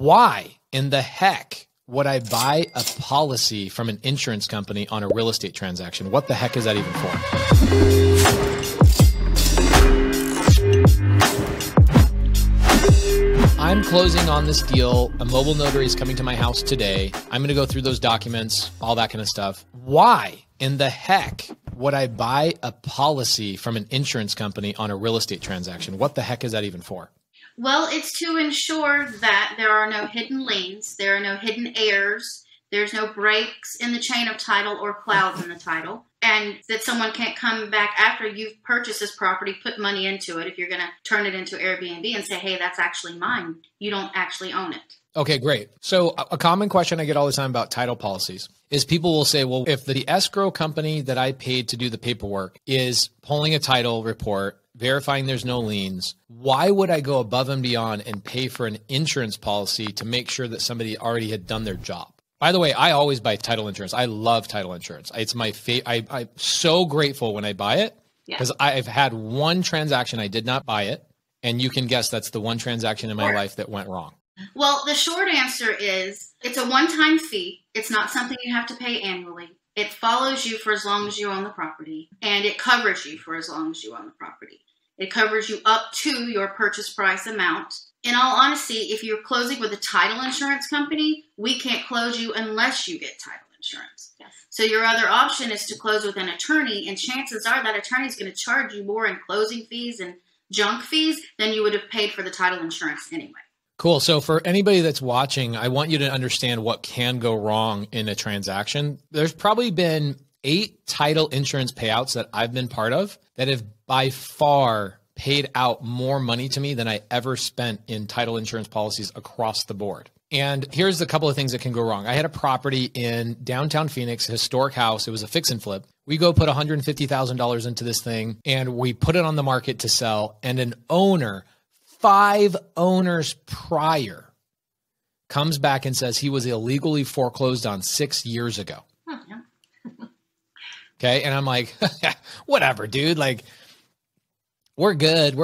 Why in the heck would I buy a policy from an insurance company on a real estate transaction? What the heck is that even for? I'm closing on this deal. A mobile notary is coming to my house today. I'm going to go through those documents, all that kind of stuff. Why in the heck would I buy a policy from an insurance company on a real estate transaction? What the heck is that even for? Well, it's to ensure that there are no hidden liens, there are no hidden heirs, there's no breaks in the chain of title or clouds in the title, and that someone can't come back after you've purchased this property, put money into it, if you're going to turn it into Airbnb and say, hey, that's actually mine. You don't actually own it. Okay, great. So a common question I get all the time about title policies is people will say, well, if the escrow company that I paid to do the paperwork is pulling a title report, verifying there's no liens, why would I go above and beyond and pay for an insurance policy to make sure that somebody already had done their job? By the way, I always buy title insurance. I love title insurance. It's my favorite. I'm so grateful when I buy it because I've had one transaction I did not buy it. And you can guess that's the one transaction in my life that went wrong. Well, the short answer is it's a one-time fee. It's not something you have to pay annually. It follows you for as long as you own the property, and it covers you for as long as you own the property. It covers you up to your purchase price amount. In all honesty, if you're closing with a title insurance company, we can't close you unless you get title insurance. Yes. So your other option is to close with an attorney, and chances are that attorney is going to charge you more in closing fees and junk fees than you would have paid for the title insurance anyway. Cool. So for anybody that's watching, I want you to understand what can go wrong in a transaction. There's probably been 8 title insurance payouts that I've been part of that have by far paid out more money to me than I ever spent in title insurance policies across the board. And here's a couple of things that can go wrong. I had a property in downtown Phoenix, a historic house. It was a fix and flip. We go put $150,000 into this thing and we put it on the market to sell. And an owner, 5 owners prior, comes back and says he was illegally foreclosed on 6 years ago. Okay. And I'm like, whatever, dude. Like, we're good.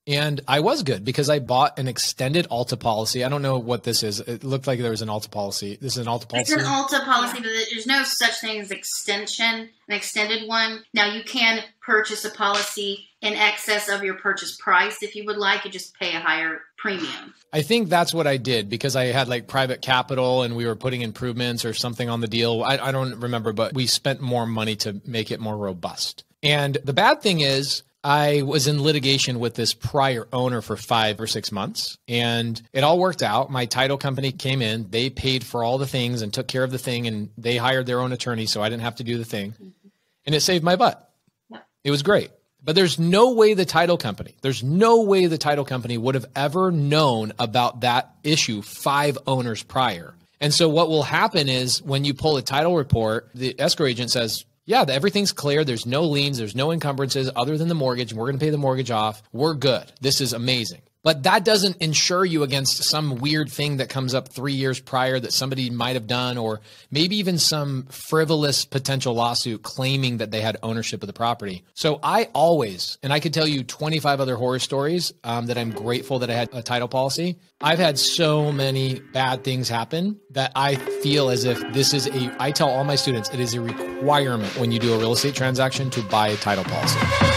And I was good because I bought an extended Alta policy. I don't know what this is. It looked like there was an Alta policy. This is an Alta policy? It's an Alta policy, but there's no such thing as extension, an extended one. Now, you can purchase a policy in excess of your purchase price. If you would like, you just pay a higher premium. I think that's what I did because I had like private capital and we were putting improvements or something on the deal. I don't remember, but we spent more money to make it more robust. And the bad thing is, I was in litigation with this prior owner for 5 or 6 months and it all worked out. My title company came in, they paid for all the things and took care of the thing and they hired their own attorney so I didn't have to do the thing. And it saved my butt. Yeah. It was great. But there's no way the title company would have ever known about that issue 5 owners prior. And so what will happen is when you pull a title report, the escrow agent says, yeah, everything's clear. There's no liens. There's no encumbrances other than the mortgage. And we're going to pay the mortgage off. We're good. This is amazing. But that doesn't insure you against some weird thing that comes up 3 years prior that somebody might have done, or maybe even some frivolous potential lawsuit claiming that they had ownership of the property. So I always, and I could tell you 25 other horror stories that I'm grateful that I had a title policy. I've had so many bad things happen that I feel as if I tell all my students, it is a requirement when you do a real estate transaction to buy a title policy.